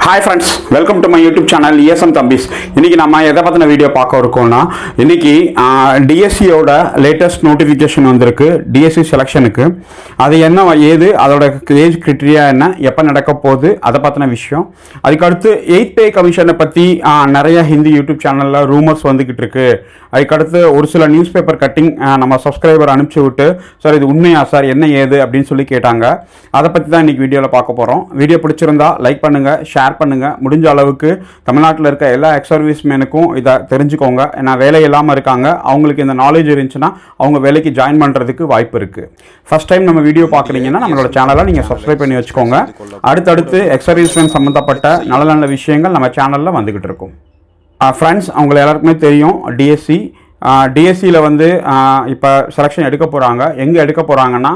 Hi friends, welcome to my YouTube channel ESM Thambis. இன்னைக்கு நம்ம எதை பத்தின வீடியோ பார்க்க இருக்கோம்னா இன்னைக்கு டிஎஸ்சியோட லேட்டஸ்ட் நோட்டிஃபிகேஷன் வந்திருக்கு டிஎஸ்சி செலெக்ஷனுக்கு. அது என்ன ஏது அதோட ஏஜ் கிரைட்டீரியா என்ன எப்போ நடக்க போகுது அதை பற்றின விஷயம். அதுக்கடுத்து 8th பே கமிஷனை பற்றி நிறைய ஹிந்தி யூடியூப் சேனலில் ரூமர்ஸ் வந்துக்கிட்டு இருக்கு. அதுக்கடுத்து ஒரு சில நியூஸ் பேப்பர் கட்டிங் நம்ம சப்ஸ்கிரைபர் அனுப்பிச்சி விட்டு சார் இது உண்மையா சார் என்ன ஏது அப்படின்னு சொல்லி கேட்டாங்க. அதை பற்றி தான் இன்றைக்கி வீடியோவில் பார்க்க போகிறோம். வீடியோ பிடிச்சிருந்தா லைக் பண்ணுங்கள், ஷேர் பண்ணுங்கள். முடிஞ்ச அளவுக்கு தமிழ்நாட்டில் இருக்க எல்லா எக்ஸ் சர்வீஸ் மேனுக்கும் இதை தெரிஞ்சுக்கோங்க. ஏன்னா வேலை இல்லாமல் இருக்காங்க, அவங்களுக்கு இந்த நாலேஜ் இருந்துச்சுன்னா அவங்க வேலைக்கு ஜாயின் பண்ணுறதுக்கு வாய்ப்பு இருக்குது. ஃபஸ்ட் டைம் நம்ம வீடியோ பார்க்குறீங்கன்னா நம்மளோட சேனலை நீங்கள் சப்ஸ்கிரைப் பண்ணி வச்சுக்கோங்க. அடுத்தடுத்து எக்ஸ் சர்வீஸ் மேன் சம்மந்தப்பட்ட நல்ல நல்ல விஷயங்கள் நம்ம சேனலில் வந்துக்கிட்டு இருக்கும். ஃப்ரெண்ட்ஸ், அவங்களை எல்லாருக்குமே தெரியும் டிஎஸ்சியில் வந்து இப்போ செலெக்ஷன் எடுக்க போகிறாங்க. எங்கே எடுக்க போகிறாங்கன்னா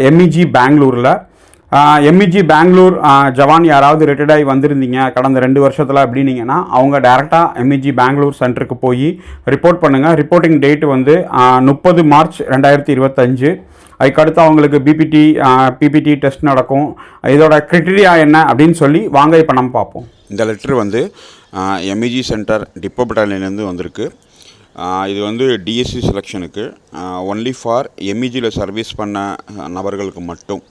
எம்இஜி பெங்களூரில். எம்இஜி பெங்களூர் ஜவான் யாராவது ரிட்டையர்ட் ஆகி வந்திருந்தீங்க கடந்த 2 வருஷத்தில் அப்படின்னீங்கன்னா அவங்க டேரெக்டாக எம்இஜி பெங்களூர் சென்டருக்கு போய் ரிப்போர்ட் பண்ணுங்கள். ரிப்போர்ட்டிங் டேட் வந்து 30 மார்ச் 2025. அதுக்கடுத்து அவங்களுக்கு பிபிடி டெஸ்ட் நடக்கும். இதோட கிரைட்டீரியா என்ன அப்படின்னு சொல்லி வாங்க இப்போ நம்ம பார்ப்போம். இந்த லெட்ரு வந்து எம்இஜி சென்டர் டிப்போ பட்டாலியன்லேருந்து வந்திருக்கு. இது வந்து டிஎஸ்சி செலெக்ஷனுக்கு ஒன்லி ஃபார் எம்இஜியில் சர்வீஸ் பண்ண நபர்களுக்கு மட்டும்.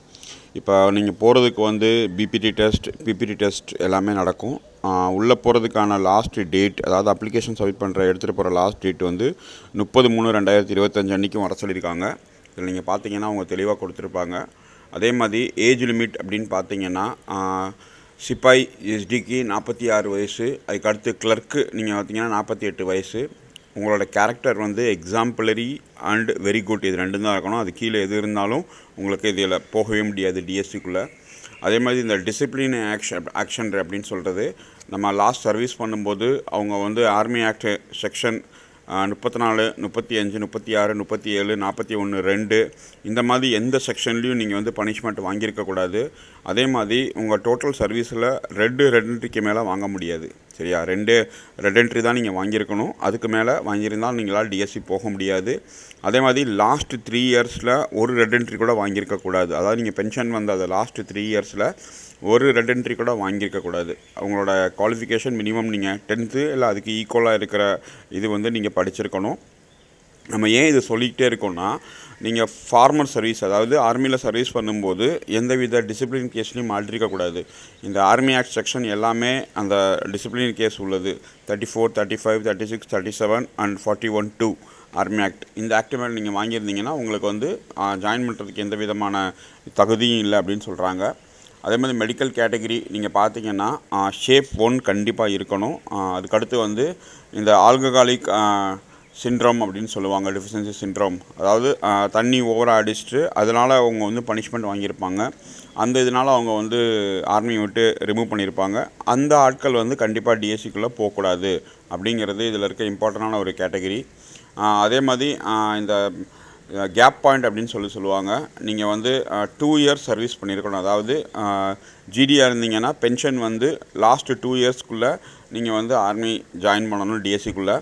இப்போ நீங்கள் போகிறதுக்கு வந்து பிபிடி டெஸ்ட் எல்லாமே நடக்கும். உள்ளே போகிறதுக்கான லாஸ்ட் டேட், அதாவது அப்ளிகேஷன் சப்மிட் பண்ணுற எடுத்துகிட்டு போகிற லாஸ்ட் டேட் வந்து 30/3/2025 அன்றைக்கும் வர சொல்லியிருக்காங்க. இதில் நீங்கள் பார்த்தீங்கன்னா அவங்க தெளிவாக கொடுத்துருப்பாங்க. அதே மாதிரி ஏஜ் லிமிட் அப்படின்னு பார்த்தீங்கன்னா சிப்பாய் எஸ்டிக்கு 46 வயசு. அதுக்கடுத்து கிளர்க்கு நீங்கள் பார்த்தீங்கன்னா 48 வயசு. உங்களோட கேரக்டர் வந்து எக்ஸாம்பிளரி அண்ட் வெரி குட், இது ரெண்டும் தான் இருக்கணும். அது கீழே எது இருந்தாலும் உங்களுக்கு இதில் போகவே முடியாது டிஎஸ்சிக்குள்ளே. அதே மாதிரி இந்த டிசிப்ளின் ஆக்ஷன் அப்படின்னு சொல்கிறது, நம்ம லாஸ்ட் சர்வீஸ் பண்ணும்போது அவங்க வந்து ஆர்மி ஆக்ட் செக்ஷன் 34, 35, 36, 37, 41, 2 இந்த மாதிரி எந்த செக்ஷன்லேயும் நீங்கள் வந்து பனிஷ்மெண்ட் வாங்கியிருக்கக்கூடாது. அதே மாதிரி உங்கள் டோட்டல் சர்வீஸில் ரெட் என்ட்ரிக்கு மேலே வாங்க முடியாது. சரியா, 2 ரெட் என்ட்ரி தான் நீங்கள் வாங்கியிருக்கணும். அதுக்கு மேலே வாங்கியிருந்தால் நீங்களால் டிஎஸ்சி போக முடியாது. அதே மாதிரி லாஸ்ட் 3 இயர்ஸில் ஒரு ரெட் என்ட்ரி கூட வாங்கியிருக்கக்கூடாது. அதாவது நீங்கள் பென்ஷன் வந்த அது லாஸ்ட் 3 இயர்ஸில் ஒரு ரெட் என்ட்ரி கூட வாங்கியிருக்கக்கூடாது. அவங்களோட குவாலிஃபிகேஷன் மினிமம் நீங்கள் 10th இல்லை அதுக்கு ஈக்குவலாக இருக்கிற இது வந்து நீங்கள் படிச்சிருக்கணும். நம்ம ஏன் இது சொல்லிக்கிட்டே இருக்கோம்னா, நீங்கள் ஃபார்மர் சர்வீஸ், அதாவது ஆர்மியில் சர்வீஸ் பண்ணும்போது எந்தவித டிசிப்ளின் கேஸ்லையும் மாற்றிருக்கக்கூடாது. இந்த ஆர்மி ஆக்ட் செக்ஷன் எல்லாமே அந்த டிசிப்ளின் கேஸ் உள்ளது. 34, 35, 36, 37 அண்ட் 41(2) ஆர்மி ஆக்ட். இந்த ஆக்ட் மேலே நீங்கள் வாங்கியிருந்தீங்கன்னா உங்களுக்கு வந்து ஜாயின் பண்ணுறதுக்கு எந்த விதமான தகுதியும் இல்லை அப்படின்னு சொல்கிறாங்க. அதே மாதிரி மெடிக்கல் கேட்டகரி நீங்கள் பார்த்தீங்கன்னா ஷேப் 1 கண்டிப்பாக இருக்கணும். அதுக்கடுத்து வந்து இந்த ஆல்கஹாலிக் சிண்ட்ரோம் அப்படின்னு சொல்லுவாங்க, டெஃபிஷியன்சி சிண்ட்ரோம். அதாவது தண்ணி ஓவராக அடிச்சுட்டு அதனால் அவங்க வந்து பனிஷ்மெண்ட் வாங்கியிருப்பாங்க. அந்த இதனால் அவங்க வந்து ஆர்மி விட்டு ரிமூவ் பண்ணியிருப்பாங்க. அந்த ஆட்கள் வந்து கண்டிப்பாக டிஎஸ்சிக்குள்ளே போகக்கூடாது அப்படிங்கிறது இதில் இருக்க இம்பார்ட்டண்டான ஒரு கேட்டகரி. அதே மாதிரி இந்த கேப் பாயிண்ட் அப்படின்னு சொல்லுவாங்க. நீங்கள் வந்து 2 இயர்ஸ் சர்வீஸ் பண்ணியிருக்கணும். அதாவது ஜிடியாக இருந்தீங்கன்னா பென்ஷன் வந்து லாஸ்ட் 2 இயர்ஸ்க்குள்ளே நீங்கள் வந்து ஆர்மி ஜாயின் பண்ணணும் டிஎஸ்சிக்குள்ளே.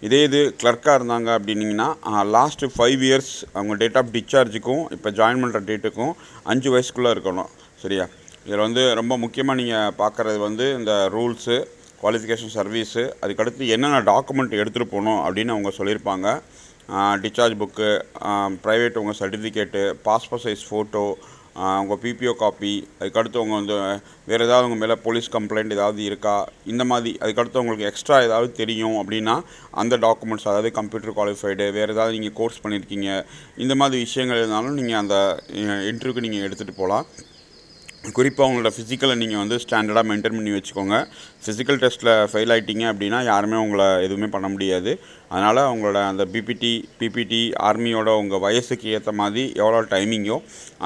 இது கிளர்க்காக இருந்தாங்க அப்படின்னிங்கன்னா லாஸ்ட்டு 5 இயர்ஸ் அவங்க டேட் ஆஃப் டிஸ்சார்ஜுக்கும் இப்போ ஜாயின் பண்ணுற டேட்டுக்கும் 5 வயசுக்குள்ளே இருக்கணும். சரியா, இதில் வந்து ரொம்ப முக்கியமாக நீங்கள் பார்க்குறது வந்து இந்த ரூல்ஸு, குவாலிஃபிகேஷன், சர்வீஸு, அதுக்கடுத்து என்னென்ன டாக்குமெண்ட் எடுத்துகிட்டு போகணும் அப்படின்னு அவங்க சொல்லியிருப்பாங்க. டிஸ்சார்ஜ் புக்கு, ப்ரைவேட் உங்கள் சர்டிஃபிகேட்டு, பாஸ்போர்ட் சைஸ் ஃபோட்டோ, உங்கள் பிபிஓ காப்பி, அதுக்கடுத்து அவங்க வந்து வேறு ஏதாவது உங்கள் மேலே போலீஸ் கம்ப்ளைண்ட் ஏதாவது இருக்கா, இந்த மாதிரி. அதுக்கடுத்து உங்களுக்கு எக்ஸ்ட்ரா ஏதாவது தெரியும் அப்படின்னா அந்த டாக்குமெண்ட்ஸ், அதாவது கம்ப்யூட்டர் குவாலிஃபைடு, வேறு ஏதாவது நீங்கள் கோர்ஸ் பண்ணியிருக்கீங்க, இந்த மாதிரி விஷயங்கள் இருந்தாலும் நீங்கள் அந்த இன்டர்வியூக்கு நீங்கள் எடுத்துகிட்டு போகலாம். குறிப்பாக உங்களோட ஃபிசிக்கலை நீங்கள் வந்து ஸ்டாண்டர்டாக மெயின்டைன் பண்ணி வச்சுக்கோங்க. ஃபிசிக்கல் டெஸ்ட்டில் ஃபெயில் ஆகிட்டீங்க அப்படின்னா யாருமே உங்களை எதுவுமே பண்ண முடியாது. அதனால் உங்களோட அந்த பிபிடி ஆர்மியோட உங்கள் வயசுக்கு ஏற்ற மாதிரி எவ்வளோ டைமிங்கோ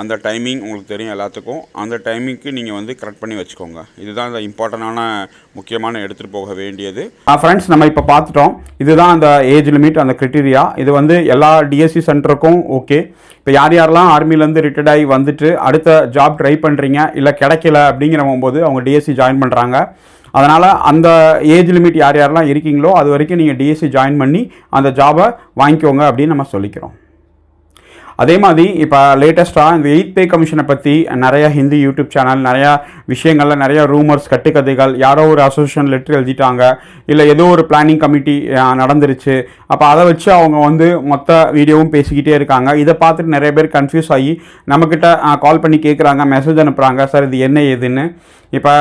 அந்த டைமிங் உங்களுக்கு தெரியும் எல்லாத்துக்கும். அந்த டைமிங்க்கு நீங்கள் வந்து கரெக்ட் பண்ணி வச்சுக்கோங்க. இதுதான் இந்த இம்பார்ட்டண்டான முக்கியமான எடுத்துகிட்டு போக வேண்டியது. ஃப்ரெண்ட்ஸ், நம்ம இப்போ பார்த்துட்டோம். இதுதான் அந்த ஏஜ் லிமிட், அந்த கிரைட்டீரியா. இது வந்து எல்லா டிஎஸ்சி சென்டருக்கும் ஓகே. இப்போ யாரெல்லாம் ஆர்மிலேருந்து ரிட்டையர்ட் ஆகி வந்துட்டு அடுத்த ஜாப் ட்ரை பண்ணுறீங்க இல்லை கிடைக்கல அப்படிங்கிற போது அவங்க டிஎஸ்சி ஜாயின் பண்ணுறாங்க. அதனால் அந்த ஏஜ் லிமிட் யாரெல்லாம் இருக்கீங்களோ அது வரைக்கும் நீங்கள் டிஎஸ்சி ஜாயின் பண்ணி அந்த ஜாபை வாங்கிக்கோங்க அப்படின்னு நம்ம சொல்லிக்கிறோம். அதே மாதிரி இப்போ லேட்டஸ்ட்டாக இந்த 8th பே கமிஷனை பற்றி நிறையா ஹிந்தி யூடியூப் சேனல் நிறையா விஷயங்களில் நிறையா ரூமர்ஸ் கட்டுக்கதைகள், யாரோ ஒரு அசோசியேஷன் லெட்டர் எழுதிட்டாங்க, இல்லை ஏதோ ஒரு பிளானிங் கமிட்டி நடந்துருச்சு, அப்போ அதை வச்சு அவங்க வந்து மொத்த வீடியோவும் பேசிக்கிட்டே இருக்காங்க. இதை பார்த்துட்டு நிறைய பேர் கன்ஃபியூஸ் ஆகி நம்மக்கிட்ட கால் பண்ணி கேட்குறாங்க, மெசேஜ் அனுப்புகிறாங்க, சார் இது என்ன ஏதுன்னு. இப்போ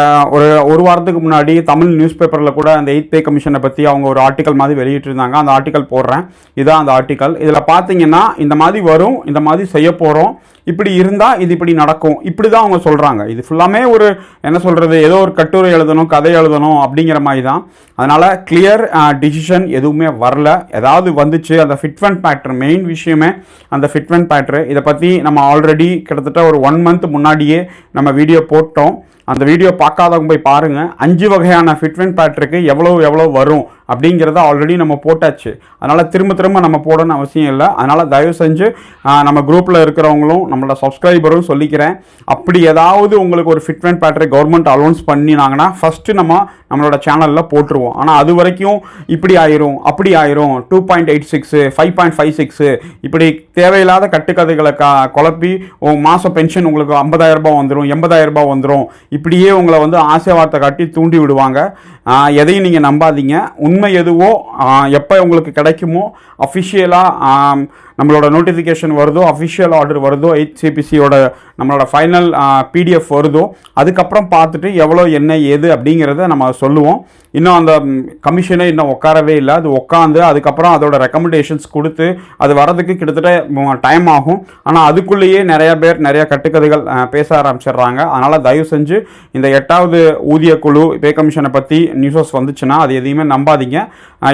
ஒரு வாரத்துக்கு முன்னாடி தமிழ் நியூஸ் பேப்பரில் கூட அந்த 8th பே கமிஷனை பற்றி அவங்க ஒரு ஆர்டிக்கல் மாதிரி வெளியிட்டிருந்தாங்க. அந்த ஆர்டிக்கல் போடுறேன், இதான் அந்த ஆர்டிக்கல். இதில் பார்த்தீங்கன்னா இந்த மாதிரி வரும், இந்த மாதிரி செய்ய போகிறோம், இப்படி இருந்தால் இது இப்படி நடக்கும், இப்படி தான் அவங்க சொல்கிறாங்க. இது ஃபுல்லாமே ஒரு என்ன சொல்கிறது, ஏதோ ஒரு கட்டுரை எழுதணும், கதை எழுதணும் அப்படிங்கிற மாதிரி தான். அதனால் கிளியர் டிசிஷன் எதுவுமே வரல. ஏதாவது வந்துச்சு, அந்த ஃபிட்மெண்ட் ஃபேக்டர் மெயின் விஷயமே அந்த ஃபிட்மெண்ட் ஃபேக்டர். இதை பற்றி நம்ம ஆல்ரெடி கிட்டத்தட்ட ஒரு 1 month முன்னாடியே நம்ம வீடியோ போட்டோம். அந்த வீடியோ பார்க்காதவங்க போய் பாருங்கள். 5 வகையான ஃபிட்மெண்ட் ஃபேக்டருக்கு எவ்வளோ வரும் அப்படிங்கிறத ஆல்ரெடி நம்ம போட்டாச்சு. அதனால் திரும்ப நம்ம போடணும்னு அவசியம் இல்லை. அதனால் தயவு செஞ்சு நம்ம குரூப்பில் இருக்கிறவங்களும் நம்மளோட சப்ஸ்கிரைபரும் சொல்லிக்கிறேன், அப்படி ஏதாவது உங்களுக்கு ஒரு ஃபிட்மெண்ட் ஃபேக்டரை கவர்மெண்ட் அலௌன்ஸ் பண்ணினாங்கன்னா ஃபஸ்ட்டு நம்மளோட சேனலில் போட்டுருவோம். ஆனால் அது வரைக்கும் இப்படி ஆயிரும், அப்படி ஆயிரும், 2.86 5.56 இப்படி தேவையில்லாத கட்டுக்கதைகளை குழப்பி மாதம் பென்ஷன் உங்களுக்கு 50,000 ரூபாய் வந்துடும், 80,000 ரூபாய் வந்துடும், இப்படியே உங்களை வந்து ஆசை வார்த்தை காட்டி தூண்டி விடுவாங்க. எதையும் நீங்கள் நம்பாதீங்க. உண்மை எதுவோ எப்போ உங்களுக்கு கிடைக்குமோ அஃபிஷியலாக நம்மளோட நோட்டிஃபிகேஷன் வருதோ, அஃபிஷியல் ஆர்டர் வருதோ, 8th CPCயோட நம்மளோட ஃபைனல் PDF வருதோ, அதுக்கப்புறம் பார்த்துட்டு எவ்வளோ என்ன ஏது அப்படிங்கிறத நம்ம சொல்லுவோம். இன்னும் அந்த கமிஷனே இன்னும் உட்காரவே இல்லை. அது உட்காந்து அதுக்கப்புறம் அதோட ரெக்கமெண்டேஷன்ஸ் கொடுத்து அது வரதுக்கு கிட்டத்தட்ட டைம் ஆகும். ஆனால் அதுக்குள்ளேயே நிறைய பேர் நிறைய கட்டுக்கதைகள் பேச ஆரம்பிச்சிடுறாங்க. அதனால் தயவு செஞ்சு இந்த 8வது ஊதிய குழு பே கமிஷனை பற்றி நியூஸஸ் வந்துச்சுன்னா அது எதையுமே நம்பாதீங்க.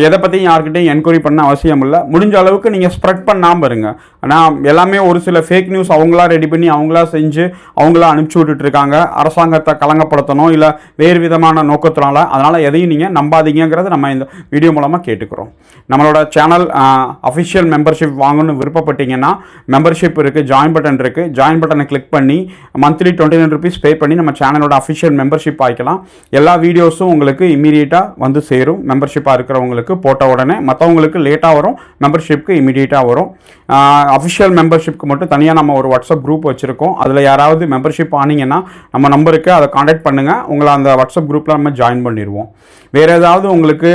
எதை பற்றியும் யார்கிட்டையும் என்கொயரி பண்ண அவசியம் இல்லை. முடிஞ்ச அளவுக்கு நீங்கள் ஸ்ப்ரெட் பண்ணாமல் இருங்க. ஆனால் எல்லாமே ஒரு சில ஃபேக் நியூஸ் அவங்களா ரெடி பண்ணி அவங்களா செஞ்சு அவங்களா அனுப்பிச்சி விட்டுட்ருக்காங்க, அரசாங்கத்தை கலங்கப்படுத்தணும் இல்லை வேறு விதமான நோக்கத்தினால. அதனால் எதையும் நீங்கள் நம்பாதீங்கிறத நம்ம இந்த வீடியோ மூலமாக கேட்டுக்கிறோம். நம்மளோட சேனல் அஃபிஷியல் மெம்பர்ஷிப் வாங்கணும்னு விருப்பப்பட்டீங்கன்னா மெம்பர்ஷிப் இருக்குது, ஜாயின் பட்டன் இருக்குது. ஜாயின் பட்டனை கிளிக் பண்ணி மந்த்லி 29 rupees பே பண்ணி நம்ம சேனலோட அஃபிஷியல் மெம்பர்ஷிப் ஆகிக்கலாம். எல்லா வீடியோஸும் உங்களுக்கு இமீடியட்டாக வந்து சேரும். மெம்பர்ஷிப்பாக இருக்கிறவங்களுக்கு போட்ட உடனே, மற்றவங்களுக்கு லேட்டாக வரும், மெம்பர்ஷிப்க்கு இமீடியட்டாக வரும். அஃபிஷியல் மெம்பர்ஷிப்க்கு மட்டும் தனியாக நம்ம ஒரு வாட்ஸ்அப் குரூப் வச்சுருக்கோம். அதில் யாராவது மெம்பர்ஷிப் ஆனீங்கன்னா நம்ம நம்பருக்கு அதை காண்டாக்ட் பண்ணுங்கள், உங்களை அந்த வாட்ஸ்அப் குரூப்பில் நம்ம ஜாயின் பண்ணிடுவோம். வேறு ஏதாவது உங்களுக்கு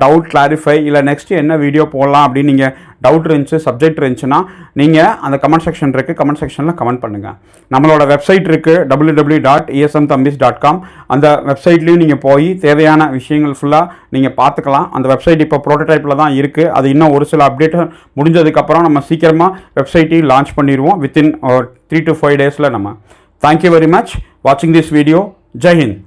டவுட் கிளாரிஃபை இல்லை நெக்ஸ்ட்டு என்ன வீடியோ போடலாம் அப்படின்னு நீங்கள் டவுட் இருந்துச்சு, சப்ஜெக்ட் இருந்துச்சுன்னா நீங்கள் அந்த கமெண்ட் செக்ஷன் இருக்குது, கமெண்ட் செக்ஷனில் கமெண்ட் பண்ணுங்கள். நம்மளோட வெப்சைட் இருக்குது www.esmthambis.com. அந்த வெப்சைட்லேயும் நீங்கள் போய் தேவையான விஷயங்கள் ஃபுல்லாக நீங்கள் பார்த்துக்கலாம். அந்த வெப்சைட் இப்போ ப்ரோட்டோடைப்பில் தான் இருக்குது. அது இன்னும் ஒரு சில அப்டேட் முடிஞ்சதுக்கப்புறம் நம்ம சீக்கிரமாக வெப்சைட்டையும் லான்ச் பண்ணிடுவோம். வித்தின் 3 to 5 days நம்ம. தேங்க்யூ வெரி மச் வாட்சிங் திஸ் வீடியோ. ஜெய் ஹிந்த்.